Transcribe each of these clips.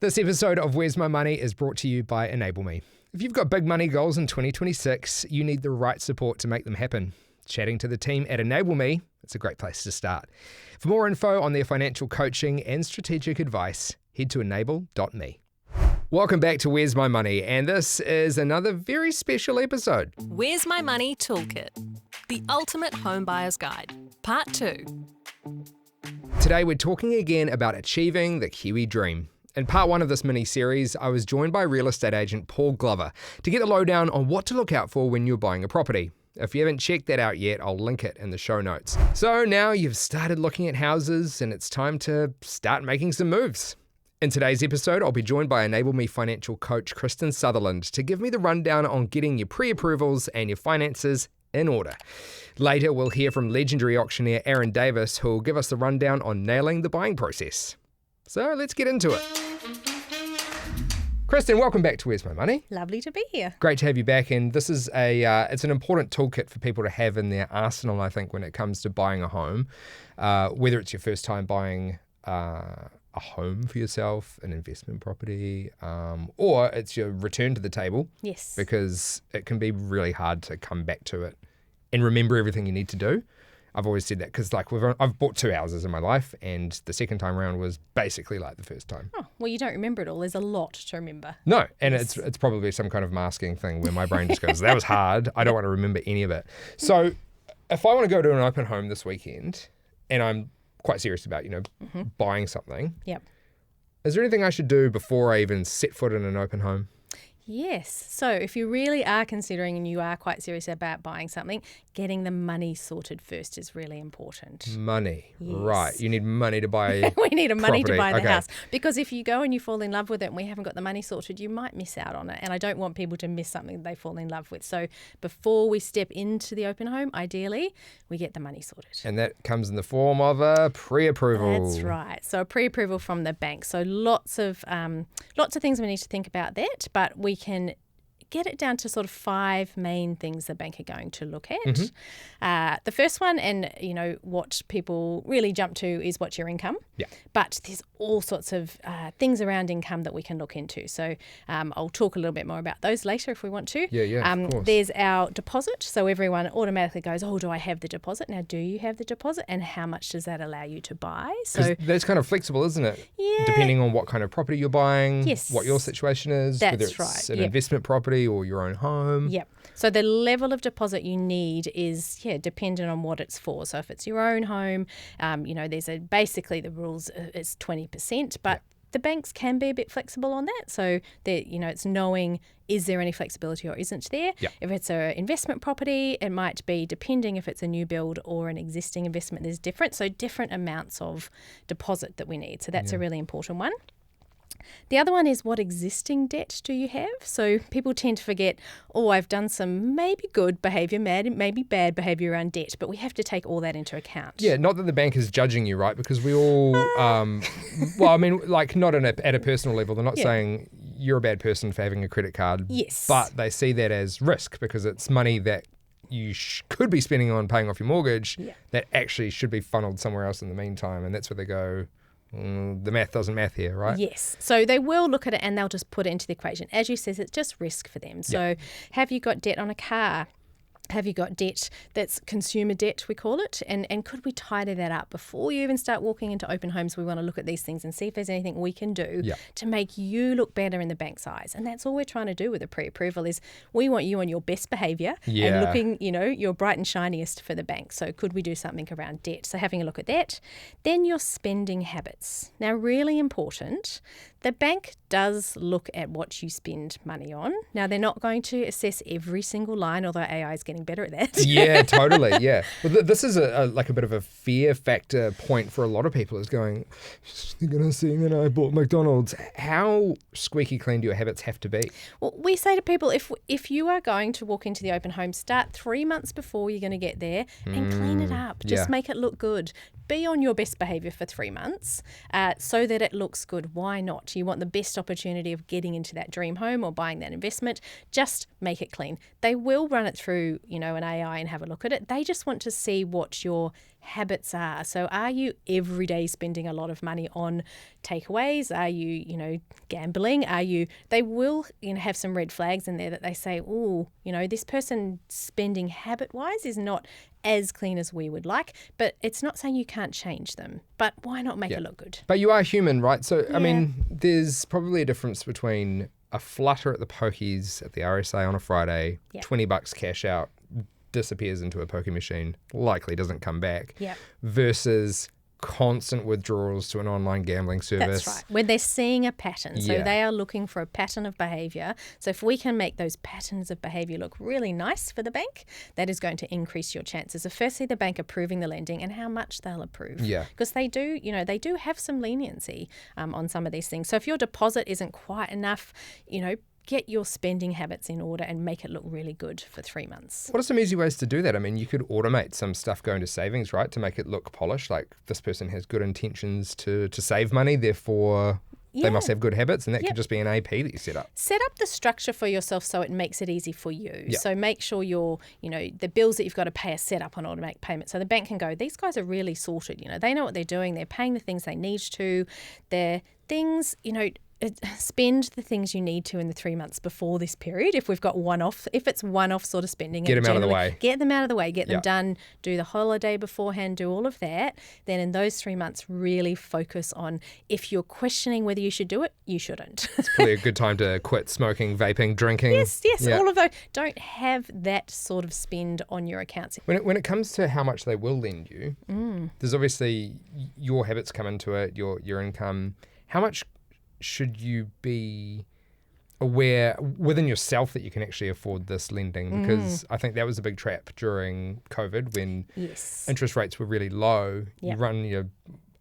This episode of Where's My Money is brought to you by Enable Me. If you've got big money goals in 2026, you need the right support to make them happen. Chatting to the team at Enable Me, it's a great place to start. For more info on their financial coaching and strategic advice, head to enable.me. Welcome back to Where's My Money, and this is another very special episode. Where's My Money Toolkit, the ultimate home buyer's guide, part 2. Today we're talking again about achieving the Kiwi dream. In part 1 of this mini-series, I was joined by real estate agent Paul Glover to get the lowdown on what to look out for when you're buying a property. If you haven't checked that out yet, I'll link it in the show notes. So now you've started looking at houses and it's time to start making some moves. In today's episode, I'll be joined by Enable Me financial coach Kristin Sutherland to give me the rundown on getting your pre-approvals and your finances in order. Later, we'll hear from legendary auctioneer Aaron Davis, who'll give us the rundown on nailing the buying process. So let's get into it. Kristin, welcome back to Where's My Money? Lovely to be here. Great to have you back, and this is it's an important toolkit for people to have in their arsenal, I think, when it comes to buying a home, whether it's your first time buying a home for yourself, an investment property, or it's your return to the table. Yes. Because it can be really hard to come back to it and remember everything you need to do. I've always said that because I've bought 2 houses in my life, and the second time around was basically like the first time. Oh, well, you don't remember it all. There's a lot to remember. No, and it's probably some kind of masking thing where my brain just goes, that was hard. I don't want to remember any of it. So if I want to go to an open home this weekend, and I'm quite serious about, buying something. Yep. Is there anything I should do before I even set foot in an open home? Yes. So if you really are considering and you are quite serious about buying something, getting the money sorted first is really important. Money. Yes. Right. You need money to buy We need money to property. buy the Okay. house. Because if you go and you fall in love with it and we haven't got the money sorted, you might miss out on it. And I don't want people to miss something they fall in love with. So before we step into the open home, ideally, we get the money sorted. And that comes in the form of a pre-approval. That's right. So a pre-approval from the bank. So lots of things we need to think about that, but we can get it down to sort of 5 main things the bank are going to look at. Mm-hmm. The first one, and what people really jump to, is what's your income. Yeah. But there's all sorts of things around income that we can look into. So I'll talk a little bit more about those later if we want to. Yeah, of course. There's our deposit. So everyone automatically goes, oh, do I have the deposit? Now, do you have the deposit? And how much does that allow you to buy? So that's kind of flexible, isn't it? Yeah. Depending on what kind of property you're buying, Yes. what your situation is, That's whether it's right. an Yep. investment property or your own home. Yep. So the level of deposit you need is, dependent on what it's for. So if it's your own home, there's basically the rules is 20%, but the banks can be a bit flexible on that. So that, it's knowing, is there any flexibility or isn't there? Yeah. If it's an investment property, it might be, depending if it's a new build or an existing investment, there's different amounts of deposit that we need. So that's a really important one. The other one is, what existing debt do you have? So people tend to forget, I've done some maybe good behaviour, maybe bad behaviour around debt, but we have to take all that into account. Yeah, not that the bank is judging you, right? Because we all, not at a personal level. They're not saying you're a bad person for having a credit card. Yes. But they see that as risk because it's money that you could be spending on paying off your mortgage that actually should be funneled somewhere else in the meantime. And that's where they go, the math doesn't math here, right? Yes. So they will look at it and they'll just put it into the equation. As you said, it's just risk for them. So have you got debt on a car? Have you got debt that's consumer debt, we call it? And could we tidy that up? Before you even start walking into open homes, we want to look at these things and see if there's anything we can do to make you look better in the bank's eyes. And that's all we're trying to do with a pre-approval is we want you on your best behaviour and looking, your bright and shiniest for the bank. So could we do something around debt? So having a look at that. Then your spending habits. Now, really important, the bank does look at what you spend money on. Now, they're not going to assess every single line, although AI is getting better at that. Yeah, totally. Yeah. Well, this is a bit of a fear factor point for a lot of people is going, you're going to see that I bought McDonald's. How squeaky clean do your habits have to be? Well, we say to people, if you are going to walk into the open home, start 3 months before you're going to get there and clean it up. Just make it look good. Be on your best behaviour for 3 months so that it looks good. Why not? You want the best opportunity of getting into that dream home or buying that investment. Just make it clean. They will run it through an AI and have a look at it. They just want to see what your habits are. So are you every day spending a lot of money on takeaways? Are you, gambling? They will have some red flags in there that they say, oh, this person spending habit-wise is not as clean as we would like, but it's not saying you can't change them. But why not make it look good? But you are human, right? So, I mean, there's probably a difference between a flutter at the pokies at the RSA on a Friday, $20 cash out, disappears into a pokie machine, likely doesn't come back, versus constant withdrawals to an online gambling service. That's right. When they're seeing a pattern. So they are looking for a pattern of behaviour. So if we can make those patterns of behaviour look really nice for the bank, that is going to increase your chances of firstly the bank approving the lending and how much they'll approve. Yeah. Because they do have some leniency on some of these things. So if your deposit isn't quite enough, get your spending habits in order and make it look really good for 3 months. What are some easy ways to do that? I mean, you could automate some stuff going to savings, right, to make it look polished, like this person has good intentions to save money, therefore they must have good habits, and that could just be an AP that you set up. Set up the structure for yourself so it makes it easy for you. So make sure the bills that you've got to pay are set up on automatic payment. So the bank can go, these guys are really sorted. They know what they're doing. They're paying the things they need to. They're things, spend the things you need to in the 3 months before this period. If it's one-off sort of spending, get them out of the way. Get them out of the way. Get them done. Do the holiday beforehand. Do all of that. Then in those 3 months, really focus on if you're questioning whether you should do it, you shouldn't. It's probably a good time to quit smoking, vaping, drinking. Yes, all of those. Don't have that sort of spend on your accounts. When it comes to how much they will lend you, there's obviously your habits come into it, your income. How much should you be aware within yourself that you can actually afford this lending? Because I think that was a big trap during COVID when interest rates were really low. You run your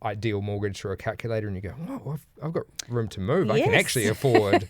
ideal mortgage through a calculator and you go, oh, I've got room to move. I can actually afford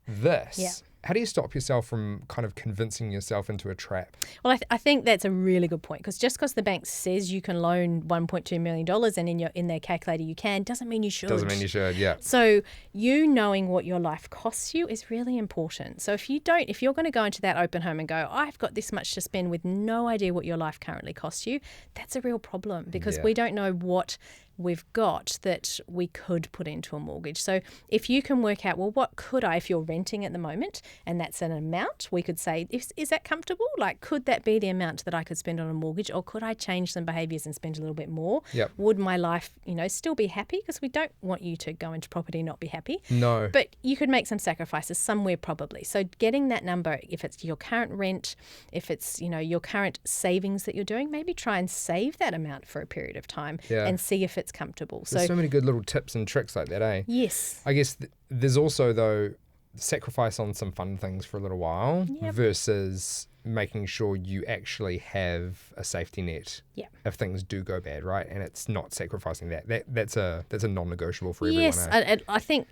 this. How do you stop yourself from kind of convincing yourself into a trap? Well, I think that's a really good point, because just because the bank says you can loan $1.2 million and in their calculator you can, doesn't mean you should. Doesn't mean you should, yeah. So you knowing what your life costs you is really important. So if you're going to go into that open home and go, I've got this much to spend with no idea what your life currently costs you, that's a real problem, because we don't know what we've got that we could put into a mortgage. So if you can work out, well, what could I, if you're renting at the moment, and that's an amount, we could say, is that comfortable? Like, could that be the amount that I could spend on a mortgage, or could I change some behaviours and spend a little bit more? Would my life, still be happy? Because we don't want you to go into property and not be happy. No. But you could make some sacrifices somewhere probably. So getting that number, if it's your current rent, if it's, your current savings that you're doing, maybe try and save that amount for a period of time and see if it's comfortable. There's so many good little tips and tricks like that, eh? Yes. I guess there's also, though, sacrifice on some fun things for a little while versus making sure you actually have a safety net if things do go bad, right? And it's not sacrificing that. That's a non-negotiable for everyone. Yes, I think,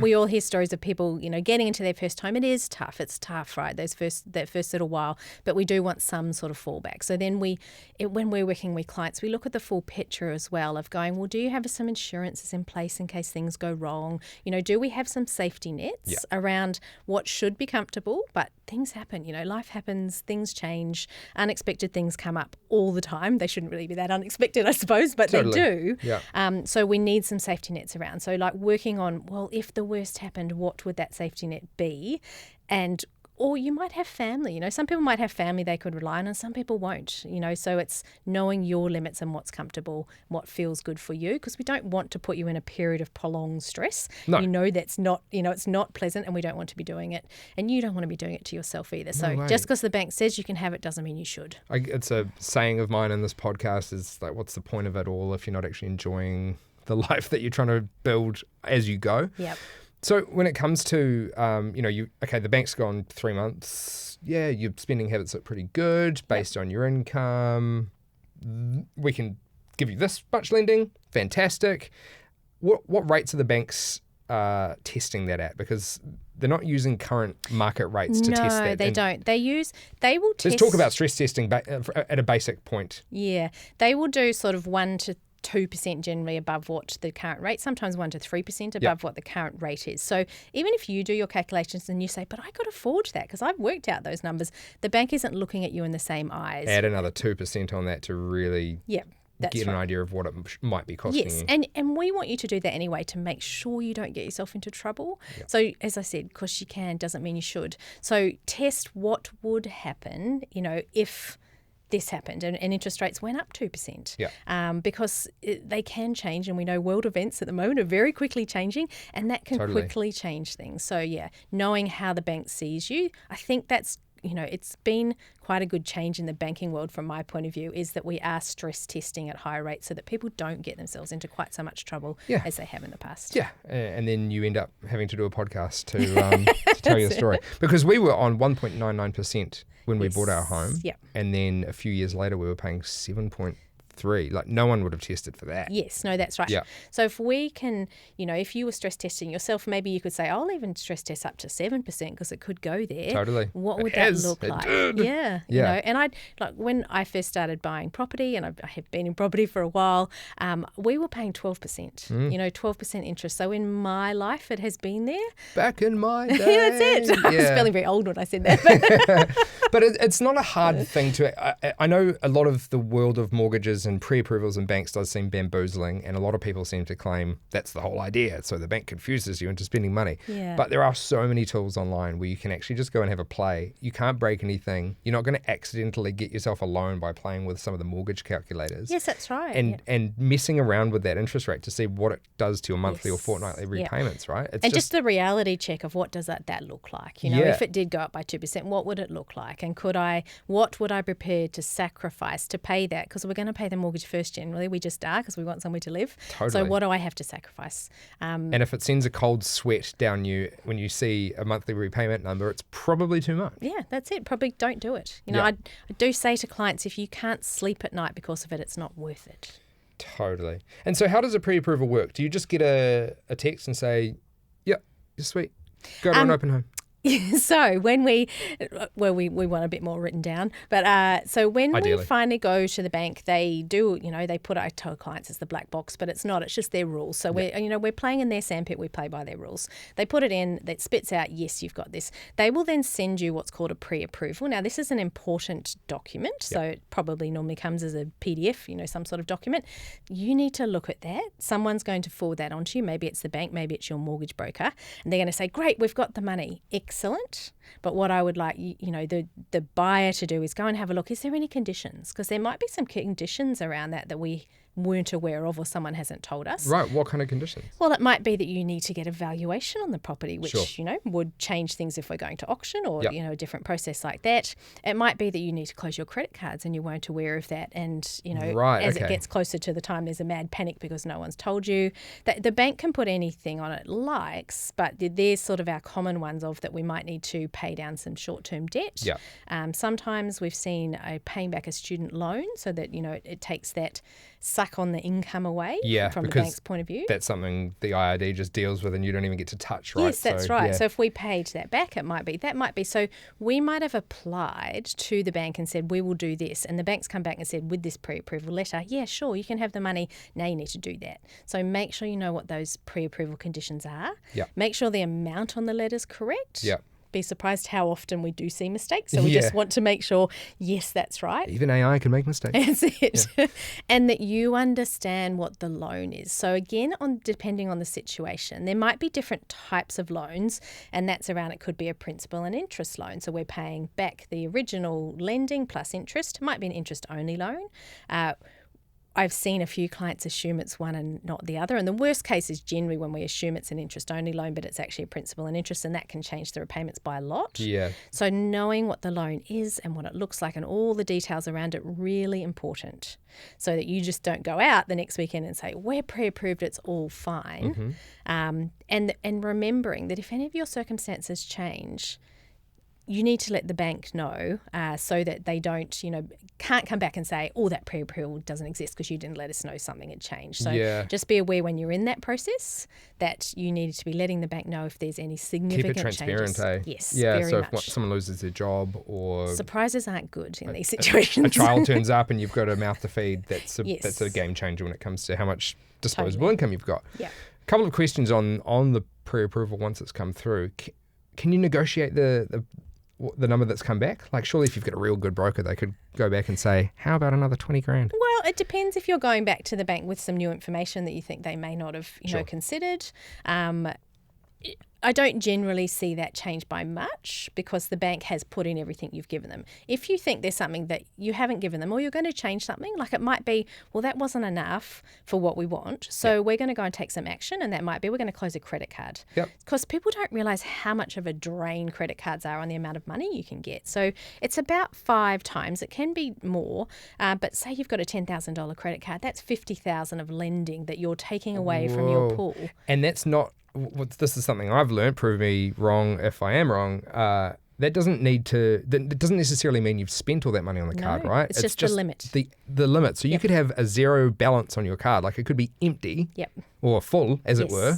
we all hear stories of people, getting into their first home. It is tough. It's tough, right? That first little while. But we do want some sort of fallback. So then when we're working with clients, we look at the full picture as well of going, well, do you have some insurances in place in case things go wrong? Do we have some safety nets around what should be comfortable, but things happen, life happens, things change, unexpected things come up all the time. They shouldn't really be that unexpected, I suppose, but totally. They do. Yeah. So we need some safety nets around. So like working on, well, if the worst happened, what would that safety net be? Or you might have family, some people might have family they could rely on and some people won't, so it's knowing your limits and what's comfortable, what feels good for you, because we don't want to put you in a period of prolonged stress. No. That's not, it's not pleasant and we don't want to be doing it. And you don't want to be doing it to yourself either. So just because the bank says you can have it doesn't mean you should. It's a saying of mine in this podcast is like, what's the point of it all if you're not actually enjoying the life that you're trying to build as you go? Yep. So when it comes to, the bank's gone 3 months. Yeah, your spending habits look pretty good based on your income. We can give you this much lending. Fantastic. What rates are the banks testing that at? Because they're not using current market rates to test that. No, they don't. They will test. Let's talk about stress testing at a basic point. Yeah, they will do sort of 1 to 2% generally above what the current rate, sometimes 1 to 3% above what the current rate is. So even if you do your calculations and you say, but I could afford that because I've worked out those numbers, the bank isn't looking at you in the same eyes. Add another 2% on that to really get an idea of what it might be costing you. Yes, and we want you to do that anyway to make sure you don't get yourself into trouble. Yep. So as I said, because you can doesn't mean you should. So test what would happen, if this happened and interest rates went up 2%. Because they can change, and we know world events at the moment are very quickly changing, and that can quickly change things. So knowing how the bank sees you, I think that's it's been quite a good change in the banking world from my point of view, is that we are stress testing at higher rates so that people don't get themselves into quite so much trouble as they have in the past. Yeah, and then you end up having to do a podcast to tell your story. Because we were on 1.99% when we bought our home, and then a few years later we were paying 7.3%. Like, no one would have tested for that. Yes, no, that's right. Yeah. So if we can, if you were stress testing yourself, maybe you could say, I'll even stress test up to 7% because it could go there. Totally. What would that look like? Yeah. And when I first started buying property, and I have been in property for a while, we were paying 12%, 12% interest. So in my life, it has been there. Back in my day. That's it. I was feeling very old when I said that. But it's not a hard thing to, I know a lot of the world of mortgages and pre-approvals and banks does seem bamboozling, and a lot of people seem to claim that's the whole idea, so the bank confuses you into spending money. But there are so many tools online where you can actually just go and have a play. You can't break anything. You're not going to accidentally get yourself a loan by playing with some of the mortgage calculators. Yes, that's right. And messing around with that interest rate to see what it does to your monthly or fortnightly repayments, right? It's just a reality check of what does that look like. If it did go up by 2%, what would it look like? And what would I prepare to sacrifice to pay that? Because we're going to pay the mortgage first generally. We just are, because we want somewhere to live. Totally. So what do I have to sacrifice? And if it sends a cold sweat down you when you see a monthly repayment number, it's probably too much. Yeah, that's it. Probably don't do it. I do say to clients, if you can't sleep at night because of it, it's not worth it. Totally. And so how does a pre-approval work? Do you just get a text and say, yep, you're sweet, go to an open home? So when we want a bit more written down, but so when Ideally. We finally go to the bank, they do, they put, I tell clients it's the black box, but it's not, it's just their rules. So we're playing in their sandpit, we play by their rules. They put it in, that spits out, yes, you've got this. They will then send you what's called a pre-approval. Now this is an important document, so it probably normally comes as a PDF, some sort of document. You need to look at that. Someone's going to forward that on to you. Maybe it's the bank, maybe it's your mortgage broker, and they're going to say, great, we've got the money. Excellent. But what I would like, the buyer to do is go and have a look. Is there any conditions? Because there might be some conditions around that we weren't aware of or someone hasn't told us. Right. What kind of conditions? Well, it might be that you need to get a valuation on the property, which, would change things if we're going to auction or, a different process like that. It might be that you need to close your credit cards and you weren't aware of that. And, as it gets closer to the time, there's a mad panic because no one's told you. The bank can put anything on it likes, but there's sort of our common ones of that we might need to pay down some short-term debt. Yeah. Sometimes we've seen paying back a student loan so that, it takes that suck on the income away from the bank's point of view. That's something the IRD just deals with and you don't even get to touch, right? Yes, that's right. Yeah. So if we paid that back, that might be. So we might have applied to the bank and said, we will do this. And the bank's come back and said, with this pre-approval letter, yeah, sure, you can have the money. Now you need to do that. So make sure you know what those pre-approval conditions are. Yep. Make sure the amount on the letter's correct. Yeah. Be surprised how often we do see mistakes. So we just want to make sure, yes, that's right. Even AI can make mistakes. That's it. Yeah. And that you understand what the loan is. So again, depending on the situation, there might be different types of loans, and that's around, it could be a principal and interest loan. So we're paying back the original lending plus interest. It might be an interest-only loan. I've seen a few clients assume it's one and not the other. And the worst case is generally when we assume it's an interest-only loan, but it's actually a principal and interest, and that can change the repayments by a lot. Yeah. So knowing what the loan is and what it looks like and all the details around it, really important, so that you just don't go out the next weekend and say, we're pre-approved, it's all fine. Mm-hmm. And remembering that if any of your circumstances change, you need to let the bank know so that they can't come back and say, oh, that pre-approval doesn't exist because you didn't let us know something had changed. So just be aware when you're in that process that you need to be letting the bank know if there's any significant changes. Keep it transparent, Yes, very much. If someone loses their job or... Surprises aren't good in these situations. A child turns up and you've got a mouth to feed, that's a game changer when it comes to how much disposable income you've got. Yeah. A couple of questions on the pre-approval once it's come through. Can you negotiate the number that's come back? Like, surely if you've got a real good broker, they could go back and say, how about another 20 grand? Well, it depends if you're going back to the bank with some new information that you think they may not have, considered. I don't generally see that change by much because the bank has put in everything you've given them. If you think there's something that you haven't given them or you're going to change something, like it might be, well, that wasn't enough for what we want, so we're going to go and take some action, and that might be we're going to close a credit card. Because people don't realise how much of a drain credit cards are on the amount of money you can get. So it's about 5 times. It can be more, but say you've got a $10,000 credit card, that's $50,000 of lending that you're taking away from your pool. And that's not... This is something I've learned. Prove me wrong if I am wrong. That doesn't necessarily mean you've spent all that money on the card, right? It's just the limit. The limit. So you could have a zero balance on your card. Like it could be empty or full, as it were.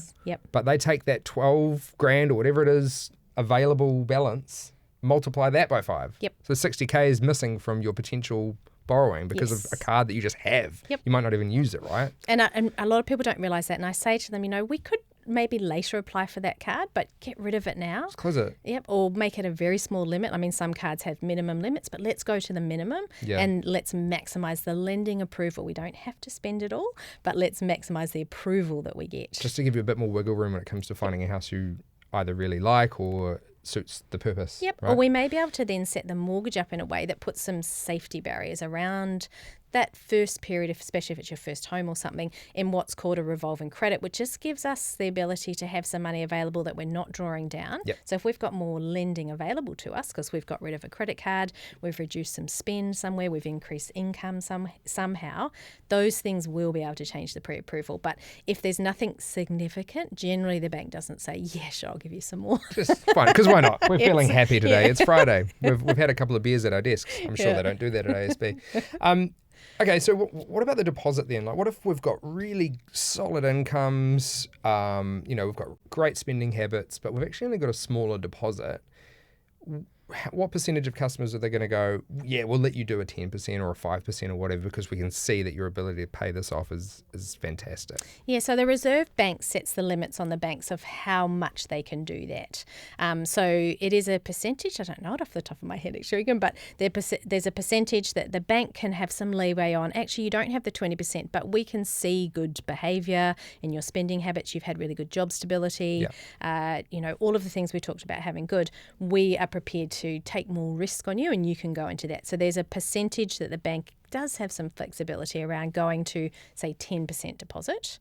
But they take that 12 grand or whatever it is available balance, multiply that by 5. So 60K is missing from your potential borrowing because of a card that you just have. You might not even use it, right? And a lot of people don't realise that. And I say to them, we could maybe later apply for that card, but get rid of it now. Just close it. Or make it a very small limit. I mean, some cards have minimum limits, but let's go to the minimum and let's maximise the lending approval. We don't have to spend it all, but let's maximise the approval that we get. Just to give you a bit more wiggle room when it comes to finding a house you either really like or suits the purpose. Right? Or we may be able to then set the mortgage up in a way that puts some safety barriers around that first period, especially if it's your first home or something, in what's called a revolving credit, which just gives us the ability to have some money available that we're not drawing down. So if we've got more lending available to us because we've got rid of a credit card, we've reduced some spend somewhere, we've increased income somehow, those things will be able to change the pre-approval. But if there's nothing significant, generally the bank doesn't say, yeah, sure, I'll give you some more. Just fine, because why not? We're feeling happy today. It's Friday. We've had a couple of beers at our desks. I'm sure they don't do that at ASB. Okay, so what about the deposit then? Like, what if we've got really solid incomes, we've got great spending habits, but we've actually only got a smaller deposit? What percentage of customers are they going to go, yeah, we'll let you do a 10% or a 5% or whatever because we can see that your ability to pay this off is fantastic? Yeah, so the Reserve Bank sets the limits on the banks of how much they can do that. So it is a percentage, I don't know it off the top of my head actually, but there's a percentage that the bank can have some leeway on. Actually, you don't have the 20%, but we can see good behaviour in your spending habits. You've had really good job stability, all of the things we talked about having good. We are prepared to take more risk on you and you can go into that. So there's a percentage that the bank does have some flexibility around going to, say, 10% deposit.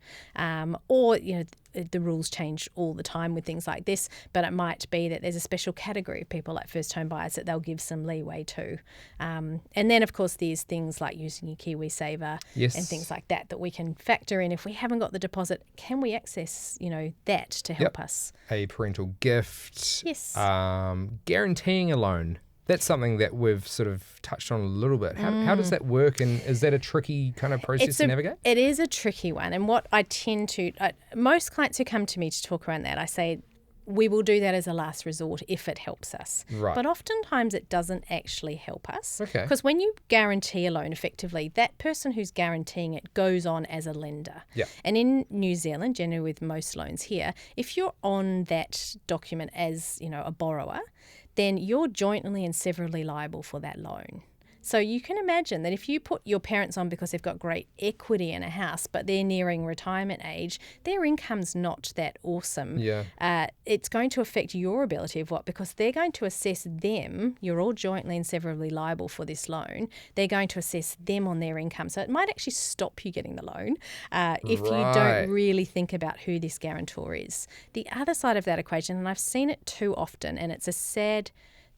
Or the rules change all the time with things like this, but it might be that there's a special category of people like first home buyers that they'll give some leeway to. And then, of course, there's things like using your KiwiSaver and things like that we can factor in. If we haven't got the deposit, can we access, that to help us? A parental gift. Guaranteeing a loan. That's something that we've sort of touched on a little bit. How does that work, and is that a tricky kind of process to navigate? It is a tricky one, and what I tend to... most clients who come to me to talk around that, I say, we will do that as a last resort if it helps us. Right. But oftentimes it doesn't actually help us. Okay. Because when you guarantee a loan effectively, that person who's guaranteeing it goes on as a lender. Yeah. And in New Zealand, generally with most loans here, if you're on that document as, a borrower, then you're jointly and severally liable for that loan. So you can imagine that if you put your parents on because they've got great equity in a house, but they're nearing retirement age, their income's not that awesome. Yeah. It's going to affect your ability of because they're going to assess them. You're all jointly and severally liable for this loan. They're going to assess them on their income. So it might actually stop you getting the loan if you don't really think about who this guarantor is. The other side of that equation, and I've seen it too often, and it's a sad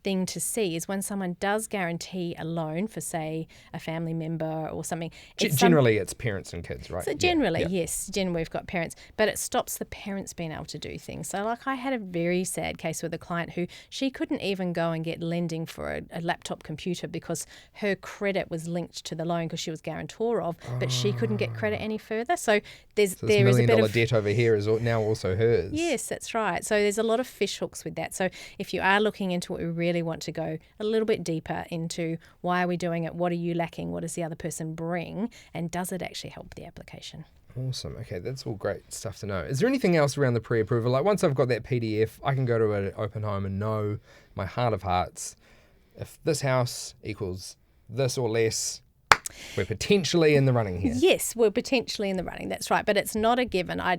thing to see is when someone does guarantee a loan for, say, a family member or something. Generally, it's parents and kids, right? So generally, yes. Generally, we've got parents. But it stops the parents being able to do things. So, like, I had a very sad case with a client who she couldn't even go and get lending for a laptop computer because her credit was linked to the loan because she was guarantor of, but she couldn't get credit any further. So there is a bit of... $1 million debt over here is now also hers. Yes, that's right. So there's a lot of fish hooks with that. So if you are looking into it, we really want to go a little bit deeper into why are we doing it, what are you lacking, what does the other person bring, and does it actually help the application? Awesome. Okay, that's all great stuff to know. Is there anything else around the pre-approval? Like once I've got that PDF, I can go to an open home and know my heart of hearts, if this house equals this or less, we're potentially in the running here. Yes, we're potentially in the running. That's right, but it's not a given. I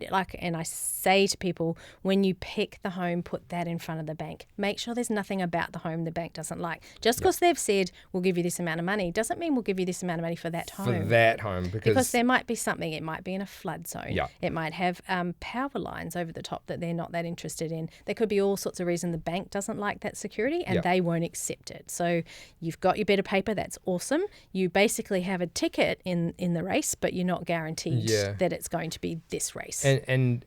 say to people, when you pick the home, put that in front of the bank. Make sure there's nothing about the home the bank doesn't like. Just because they've said we'll give you this amount of money doesn't mean we'll give you this amount of money for that home. For that home, because there might be something. It might be in a flood zone. Yeah. It might have power lines over the top that they're not that interested in. There could be all sorts of reasons the bank doesn't like that security and they won't accept it. So you've got your bit of paper. That's awesome. You basically have a ticket in the race, but you're not guaranteed that it's going to be this race. And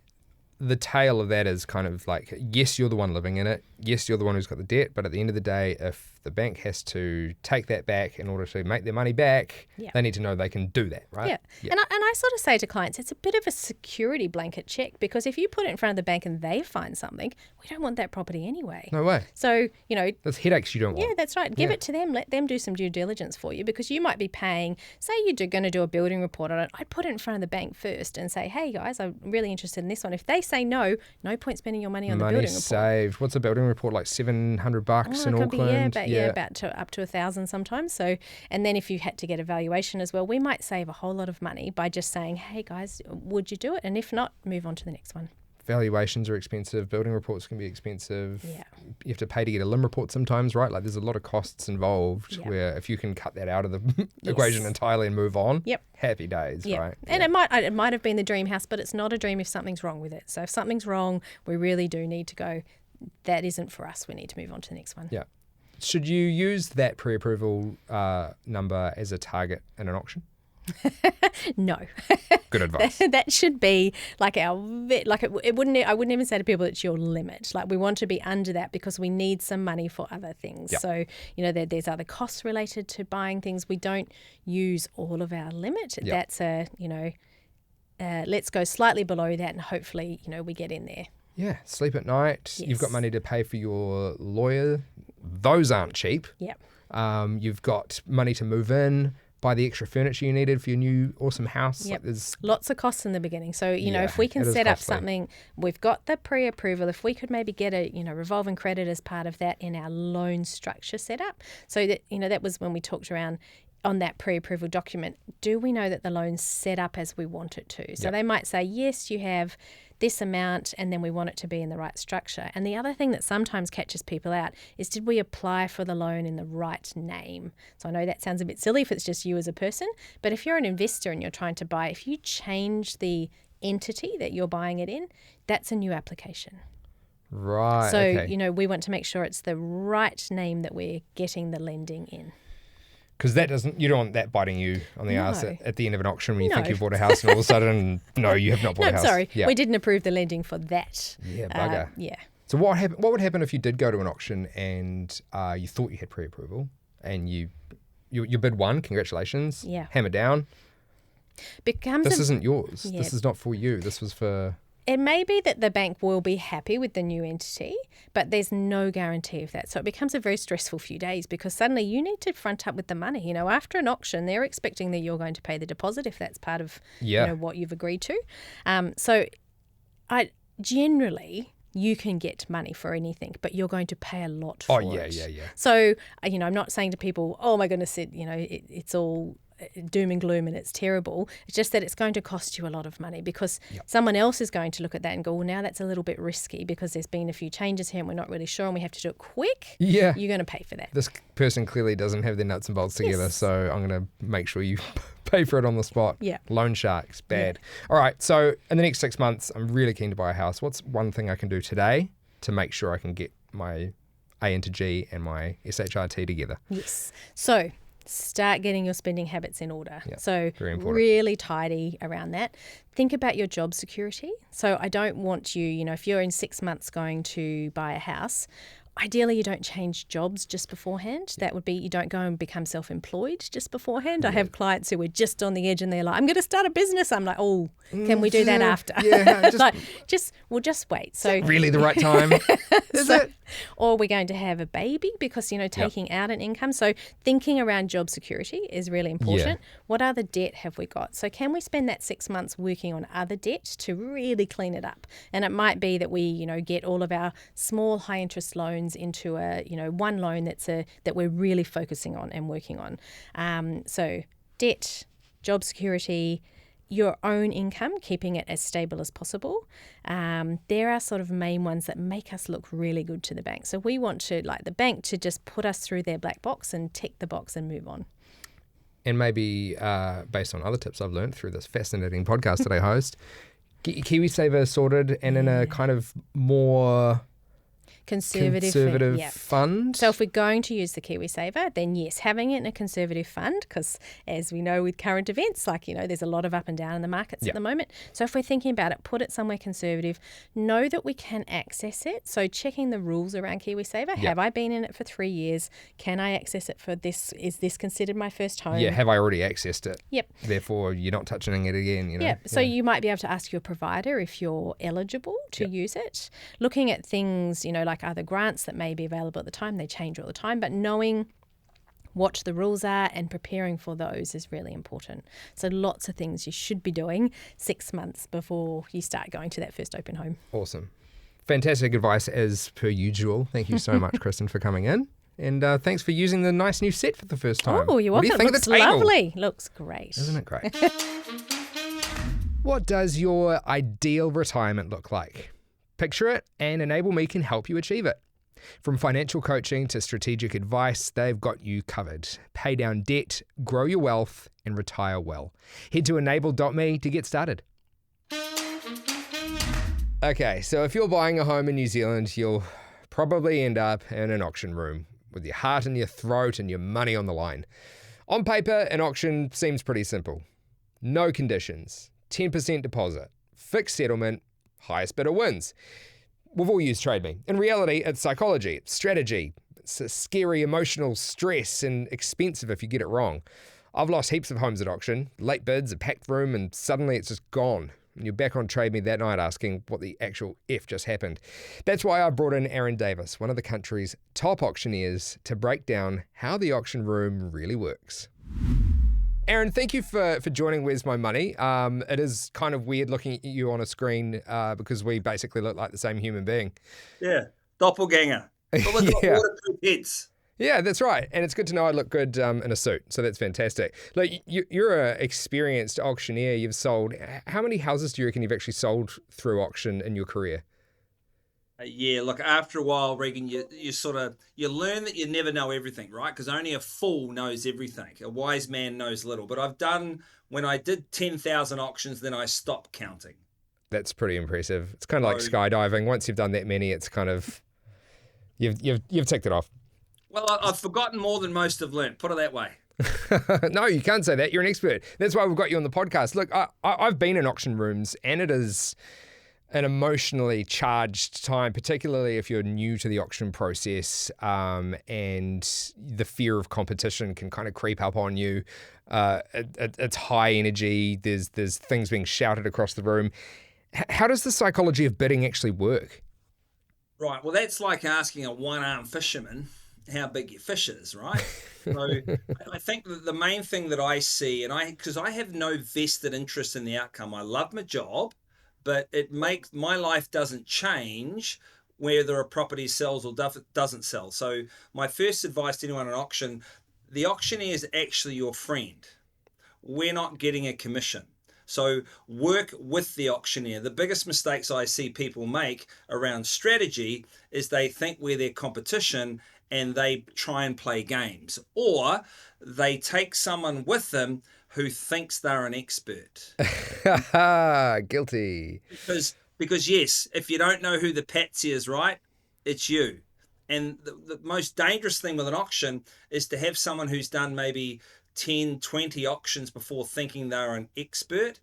the tail of that is kind of like, yes, you're the one living in it. Yes, you're the one who's got the debt. But at the end of the day, if the bank has to take that back in order to make their money back, they need to know they can do that, right? Yeah. And I sort of say to clients, it's a bit of a security blanket check, because if you put it in front of the bank and they find something, we don't want that property anyway. No way. So, there's headaches you don't want. Yeah, that's right. Give it to them. Let them do some due diligence for you, because you might be paying, say you're going to do a building report on it. I'd put it in front of the bank first and say, hey guys, I'm really interested in this one. If they say no point spending your money on the building report. Money saved. What's a building report, like $700 in Auckland? About up to 1,000 sometimes. So, and then if you had to get a valuation as well, we might save a whole lot of money by just saying, hey guys, would you do it? And if not, move on to the next one. Valuations are expensive. Building reports can be expensive. Yeah. You have to pay to get a limb report sometimes, right? Like there's a lot of costs involved where if you can cut that out of the equation entirely and move on, happy days, right? And it might have been the dream house, but it's not a dream if something's wrong with it. So if something's wrong, we really do need to go, that isn't for us. We need to move on to the next one. Yeah. Should you use that pre-approval number as a target in an auction? No. Good advice. That should be like I wouldn't even say to people it's your limit. Like we want to be under that because we need some money for other things. Yep. So, there's other costs related to buying things. We don't use all of our limit. Yep. That's let's go slightly below that and hopefully, we get in there. Yeah, sleep at night. Yes. You've got money to pay for your lawyer. Those aren't cheap. Yep. You've got money to move in, buy the extra furniture you needed for your new awesome house. Yep. Like there's lots of costs in the beginning. So, if we can set up something, we've got the pre-approval. If we could maybe get a, revolving credit as part of that in our loan structure setup. So that, that was when we talked around on that pre-approval document. Do we know that the loan's set up as we want it to? So they might say, yes, you have this amount, and then we want it to be in the right structure. And the other thing that sometimes catches people out is, did we apply for the loan in the right name? So I know that sounds a bit silly if it's just you as a person, but if you're an investor and you're trying to buy, if you change the entity that you're buying it in, that's a new application. Right. So, okay. We want to make sure it's the right name that we're getting the lending in. Because you don't want that biting you on the arse at the end of an auction when you think you bought a house and all of a sudden, no, you have not bought a house. Sorry, yeah. we didn't approve the lending for that. Yeah, bugger. Yeah. So what would happen if you did go to an auction and you thought you had pre-approval and you bid won, congratulations, hammer down. This isn't yours. Yeah. This is not for you. This was for... It may be that the bank will be happy with the new entity, but there's no guarantee of that. So it becomes a very stressful few days because suddenly you need to front up with the money. After an auction, they're expecting that you're going to pay the deposit if that's part of what you've agreed to. So generally, you can get money for anything, but you're going to pay a lot for it. Yeah. So, I'm not saying to people, oh my goodness, it's all doom and gloom and it's terrible. It's just that it's going to cost you a lot of money because someone else is going to look at that and go, well, now that's a little bit risky because there's been a few changes here and we're not really sure and we have to do it quick. Yeah. You're going to pay for that. This person clearly doesn't have their nuts and bolts together, so I'm going to make sure you pay for it on the spot. Yeah. Loan sharks, bad. Yeah. All right, so in the next 6 months, I'm really keen to buy a house. What's one thing I can do today to make sure I can get my A into G and my SHRT together. Yes. So start getting your spending habits in order. Yeah, So very important. really tidy around that. Think about your job security. So I don't want you, if you're in 6 months going to buy a house, ideally you don't change jobs just beforehand. That would be, you don't go and become self-employed just beforehand. I have clients who are just on the edge and they're like, I'm going to start a business. I'm like, oh, can we do that after? Yeah, We'll just wait. So really the right time, is it? Or we're going to have a baby because, taking out an income. So thinking around job security is really important. What other debt have we got? So can we spend that 6 months working on other debt to really clean it up? And it might be that we, get all of our small high interest loans into a, one loan that we're really focusing on and working on. So debt, job security, your own income, keeping it as stable as possible. There are sort of main ones that make us look really good to the bank. So we want to, like the bank, to just put us through their black box and tick the box and move on. And maybe based on other tips I've learned through this fascinating podcast that I host, get your KiwiSaver sorted and in a kind of more conservative fund. So if we're going to use the KiwiSaver, then yes, having it in a conservative fund, because as we know with current events, there's a lot of up and down in the markets at the moment. So if we're thinking about it, put it somewhere conservative, know that we can access it. So checking the rules around KiwiSaver. Have I been in it for 3 years? Can I access it for this? Is this considered my first home? Yeah, have I already accessed it? Yep. Therefore, you're not touching it again, Yep. So you might be able to ask your provider if you're eligible to use it. Looking at things, like other grants that may be available at the time, they change all the time, but knowing what the rules are and preparing for those is really important. So lots of things you should be doing 6 months before you start going to that first open home. Awesome. Fantastic advice as per usual. Thank you so much, Kristin, for coming in. And thanks for using the nice new set for the first time. Oh, you're welcome. What do you think Looks of the table? lovely. Looks great. Isn't it great? What does your ideal retirement look like? Picture it, and Enable Me can help you achieve it. From financial coaching to strategic advice, they've got you covered. Pay down debt, grow your wealth, and retire well. Head to enable.me to get started. Okay, so if you're buying a home in New Zealand, you'll probably end up in an auction room with your heart in your throat and your money on the line. On paper, an auction seems pretty simple. No conditions, 10% deposit, fixed settlement, highest bidder wins. We've all used Trade Me. In reality, it's psychology, it's strategy. It's a scary emotional stress and expensive if you get it wrong. I've lost heaps of homes at auction, late bids, a packed room, and suddenly it's just gone. And you're back on Trade Me that night asking what the actual F just happened. That's why I brought in Aaron Davis, one of the country's top auctioneers, to break down how the auction room really works. Aaron, thank you for joining Where's My Money. It is kind of weird looking at you on a screen because we basically look like the same human being. Yeah, doppelganger. But with waterproof heads. Yeah, that's right. And it's good to know I look good in a suit, so that's fantastic. Look, you're an experienced auctioneer. You've sold, how many houses do you reckon you've actually sold through auction in your career? Yeah, look, after a while, Regan, you learn that you never know everything, right? Because only a fool knows everything. A wise man knows little. But when I did 10,000 auctions, then I stopped counting. That's pretty impressive. It's kind of like skydiving. Once you've done that many, it's kind of, you've ticked it off. Well, I've forgotten more than most have learnt, put it that way. No, you can't say that. You're an expert. That's why we've got you on the podcast. Look, I've been in auction rooms, and it is an emotionally charged time, particularly if you're new to the auction process, and the fear of competition can kind of creep up on you. It's high energy. There's things being shouted across the room. How does the psychology of bidding actually work? Right. Well, that's like asking a one-armed fisherman how big your fish is, right? So I think that the main thing that I see, because I have no vested interest in the outcome. I love my job, but my life doesn't change whether a property sells or doesn't sell. So my first advice to anyone at auction, the auctioneer is actually your friend. We're not getting a commission. So work with the auctioneer. The biggest mistakes I see people make around strategy is they think we're their competition and they try and play games, or they take someone with them who thinks they're an expert. Guilty. Because yes, if you don't know who the patsy is, right, it's you. And the most dangerous thing with an auction is to have someone who's done maybe 10, 20 auctions before thinking they're an expert.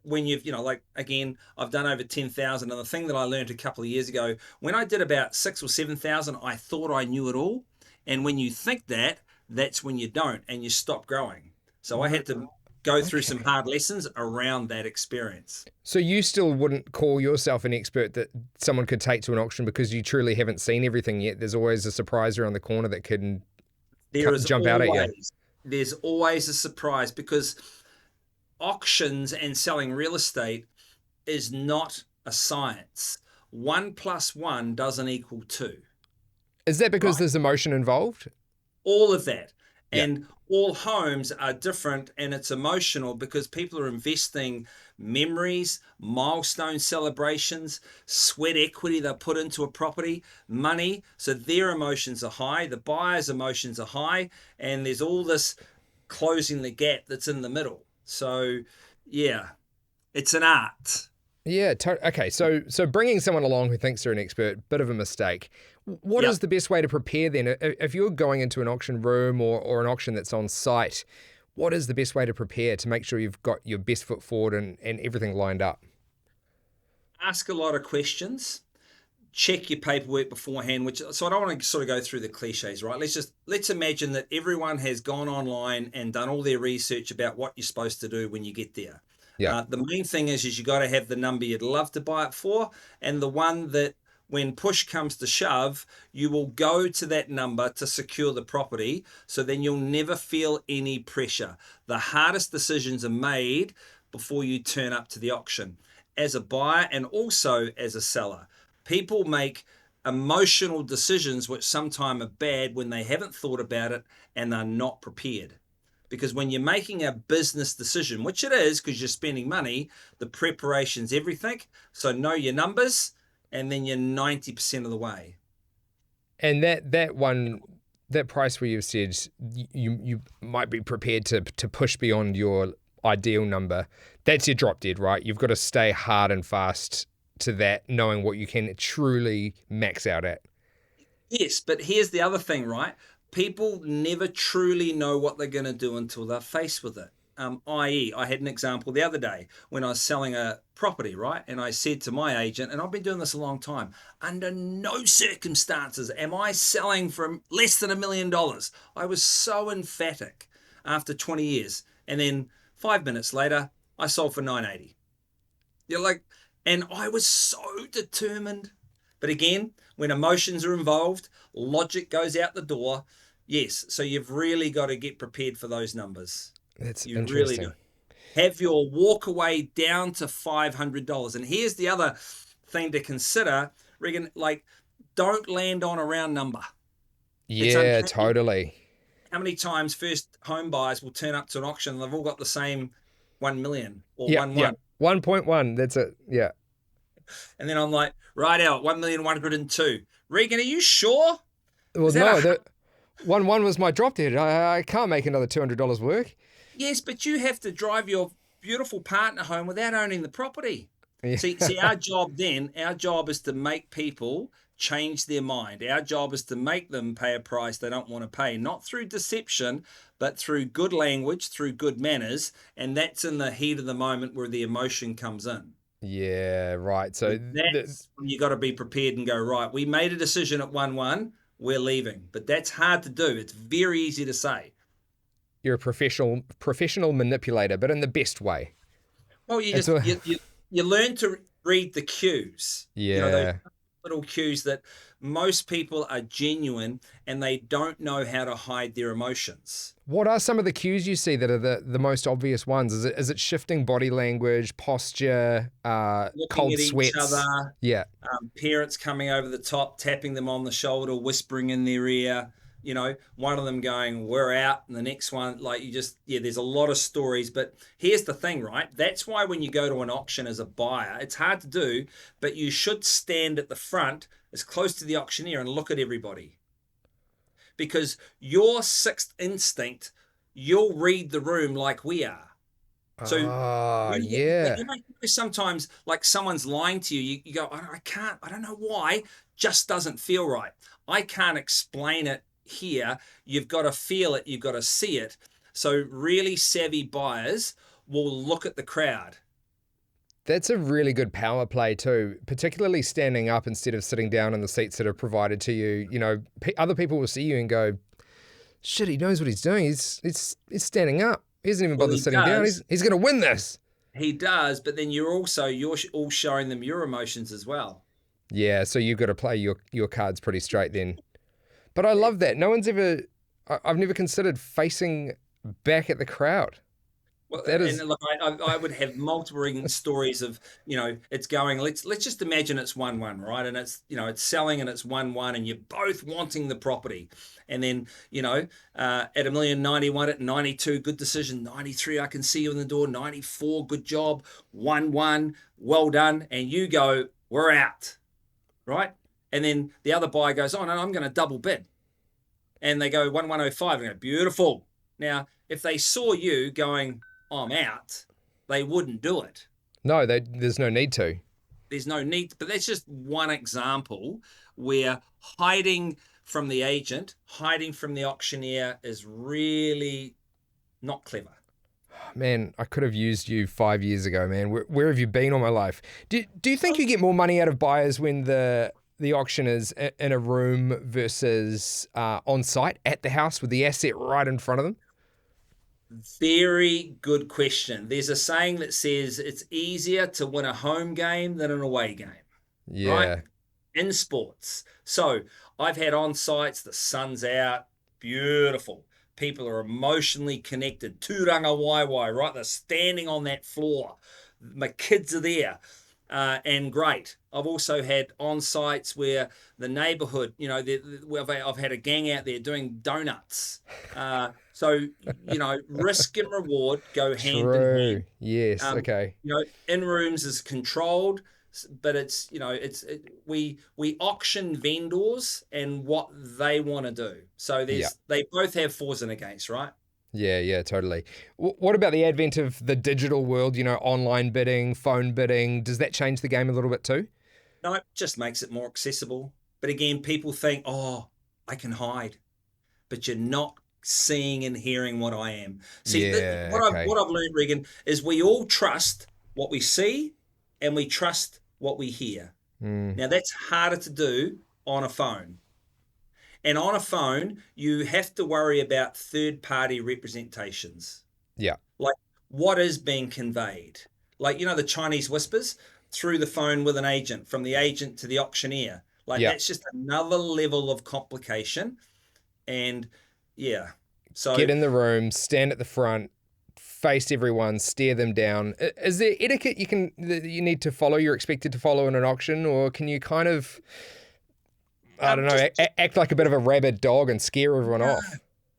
When you've, like, again, I've done over 10,000. And the thing that I learned a couple of years ago, when I did about 6 or 7,000, I thought I knew it all. And when you think that, that's when you don't and you stop growing. So I had to go through some hard lessons around that experience. So you still wouldn't call yourself an expert that someone could take to an auction because you truly haven't seen everything yet? There's always a surprise around the corner that can jump out at you. There's always a surprise, because auctions and selling real estate is not a science. 1 + 1 doesn't equal 2. Is that because there's emotion involved? All of that. And all homes are different, and it's emotional because people are investing memories, milestone celebrations, sweat equity they put into a property, money. So their emotions are high, the buyer's emotions are high, and there's all this closing the gap that's in the middle. So, yeah, it's an art. Yeah. Okay. So bringing someone along who thinks they're an expert, bit of a mistake. What is the best way to prepare then? If you're going into an auction room or an auction that's on site, what is the best way to prepare to make sure you've got your best foot forward and everything lined up? Ask a lot of questions. Check your paperwork beforehand, so I don't want to sort of go through the cliches, right? Let's imagine that everyone has gone online and done all their research about what you're supposed to do when you get there. Yeah. The main thing is you got to have the number you'd love to buy it for, and the one that when push comes to shove, you will go to that number to secure the property. So then you'll never feel any pressure. The hardest decisions are made before you turn up to the auction. As a buyer and also as a seller, people make emotional decisions which sometimes are bad when they haven't thought about it and they're not prepared. Because when you're making a business decision, which it is because you're spending money, the preparation's everything. So know your numbers, and then you're 90% of the way. And that price where you've said you might be prepared to push beyond your ideal number, that's your drop dead, right? You've got to stay hard and fast to that, knowing what you can truly max out at. Yes, but here's the other thing, right? People never truly know what they're going to do until they're faced with it. I.e., I had an example the other day when I was selling a property, right? And I said to my agent, and I've been doing this a long time, under no circumstances am I selling for less than $1 million. I was so emphatic after 20 years. And then 5 minutes later, I sold for 980. You're like, and I was so determined. But again, when emotions are involved, logic goes out the door. Yes, so you've really got to get prepared for those numbers. That's you interesting. Really do. Have your walk away down to $500. And here's the other thing to consider, Regan, like, don't land on a round number. Yeah, totally. How many times first home buyers will turn up to an auction and they've all got the same 1 million or 1.1? Yeah, 1.1, that's it, yeah. And then I'm like, right out, 1,102,000. Regan, are you sure? Well, no, that 1.1 was my drop dead. I can't make another $200 work. Yes, but you have to drive your beautiful partner home without owning the property. Yeah. See, our job is to make people change their mind. Our job is to make them pay a price they don't want to pay, not through deception, but through good language, through good manners. And that's in the heat of the moment where the emotion comes in. Yeah, right. So that's when you got to be prepared and go, right, we made a decision at 1.1, we're leaving. But that's hard to do. It's very easy to say. You're a professional manipulator, but in the best way. Well, you learn to read the cues. Yeah. Those little cues that most people are genuine and they don't know how to hide their emotions. What are some of the cues you see that are the most obvious ones? Is it shifting body language, posture, cold at sweats? Each other, yeah. Parents coming over the top, tapping them on the shoulder, whispering in their ear. One of them going, we're out, and the next one, there's a lot of stories. But here's the thing, right? That's why when you go to an auction as a buyer, it's hard to do, but you should stand at the front as close to the auctioneer and look at everybody. Because your sixth instinct, you'll read the room like we are. So yeah. Sometimes like someone's lying to you, you go, I don't know why. just doesn't feel right. I can't explain it here. You've got to feel it. You've got to see it. So really savvy buyers will look at the crowd. That's a really good power play too, particularly standing up instead of sitting down in the seats that are provided to you. You know, other people will see you and go, shit, he knows what he's doing. He's standing up. He hasn't even bothered sitting down. He's going to win this. He does, but then you're all showing them your emotions as well. Yeah, so you've got to play your cards pretty straight then. But I love that. I've never considered facing back at the crowd. Well, and look, I would have multiple stories of, it's going, let's just imagine it's 1-1, right? And it's, it's selling and it's 1-1 and you're both wanting the property. And then, at $1,091,000 at 92, good decision. 93, I can see you in the door. 94, good job. 1-1, well done. And you go, we're out, right? And then the other buyer goes, oh, no, I'm going to double bid. And they go 1-105 and go, beautiful. Now, if they saw you going, I'm out, they wouldn't do it. No, there's no need to. There's no need, but that's just one example where hiding from the agent, hiding from the auctioneer is really not clever. Man, I could have used you 5 years ago, man. Where have you been all my life? Do you think you get more money out of buyers when the auction is in a room versus on site at the house with the asset right in front of them? Very good question. There's a saying that says it's easier to win a home game than an away game. Yeah. Right? In sports. So I've had on sites, the sun's out, beautiful. People are emotionally connected. Tūranga waiwai, right? They're standing on that floor. My kids are there. And great. I've also had on sites where the neighborhood, I've had a gang out there doing donuts. So, risk and reward go hand in hand. Yes. Okay. In rooms is controlled, but we auction vendors and what they want to do. So they both have fors and against, right? Yeah, totally. What about the advent of the digital world, online bidding, phone bidding? Does that change the game a little bit too? No, it just makes it more accessible. But again, people think, oh, I can hide. But you're not seeing and hearing what I am. See, what I've learned, Regan, is we all trust what we see and we trust what we hear. Now, that's harder to do on a phone. And on a phone, you have to worry about third-party representations. Yeah. Like, what is being conveyed? Like, the Chinese whispers through the phone with an agent, from the agent to the auctioneer. Like, that's just another level of complication. And, so get in the room, stand at the front, face everyone, stare them down. Is there etiquette you need to follow, you're expected to follow in an auction, or can you kind of... I don't know, act like a bit of a rabid dog and scare everyone off?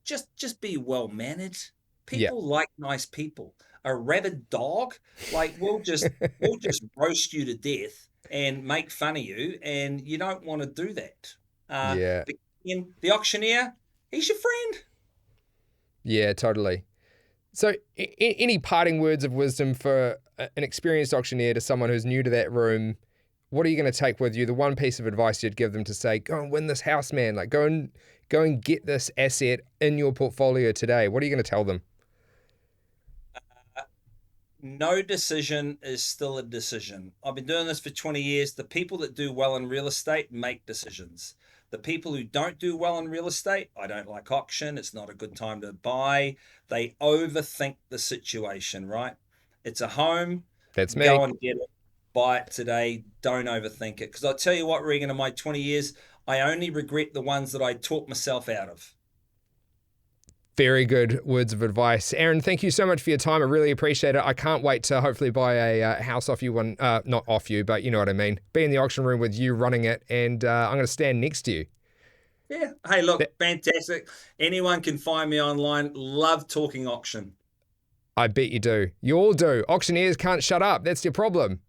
Just be well managed. People like nice people. A rabid dog, like we'll just roast you to death and make fun of you, and you don't want to do that. The auctioneer, he's your friend. Yeah, totally. So any parting words of wisdom for an experienced auctioneer to someone who's new to that room? What are you going to take with you? The one piece of advice you'd give them to say, go and win this house, man. Like, go and get this asset in your portfolio today. What are you going to tell them? No decision is still a decision. I've been doing this for 20 years. The people that do well in real estate make decisions. The people who don't do well in real estate, I don't like auction. It's not a good time to buy. They overthink the situation, right? It's a home. That's me. Go and get it. Buy it today. Don't overthink it. Because I'll tell you what, Regan, in my 20 years, I only regret the ones that I talked myself out of. Very good words of advice. Aaron, thank you so much for your time. I really appreciate it. I can't wait to hopefully buy a house off you, not off you, but you know what I mean. Be in the auction room with you running it, and I'm going to stand next to you. Yeah. Hey, look, fantastic. Anyone can find me online. Love talking auction. I bet you do. You all do. Auctioneers can't shut up. That's your problem.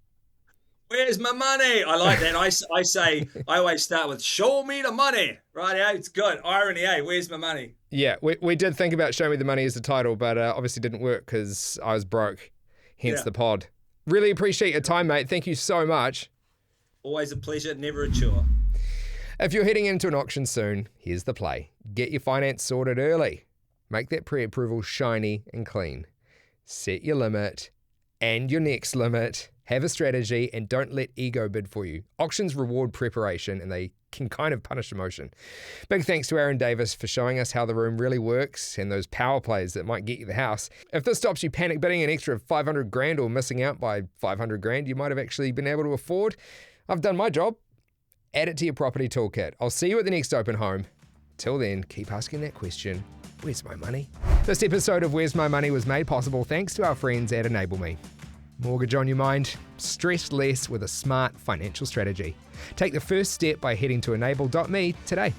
Where's my money? I like that. I always start with, show me the money. Right, it's good. Irony, where's my money? Yeah, we did think about Show Me the Money as the title, but obviously didn't work because I was broke, hence the pod. Really appreciate your time, mate. Thank you so much. Always a pleasure, never a chore. If you're heading into an auction soon, here's the play. Get your finance sorted early. Make that pre-approval shiny and clean. Set your limit and your next limit. Have a strategy and don't let ego bid for you. Auctions reward preparation and they can kind of punish emotion. Big thanks to Aaron Davis for showing us how the room really works and those power plays that might get you the house. If this stops you panic bidding an extra 500 grand or missing out by 500 grand you might have actually been able to afford, I've done my job. Add it to your property toolkit. I'll see you at the next open home. Till then, keep asking that question, where's my money? This episode of Where's My Money was made possible thanks to our friends at Enable Me. Mortgage on your mind? Stress less with a smart financial strategy. Take the first step by heading to enable.me today.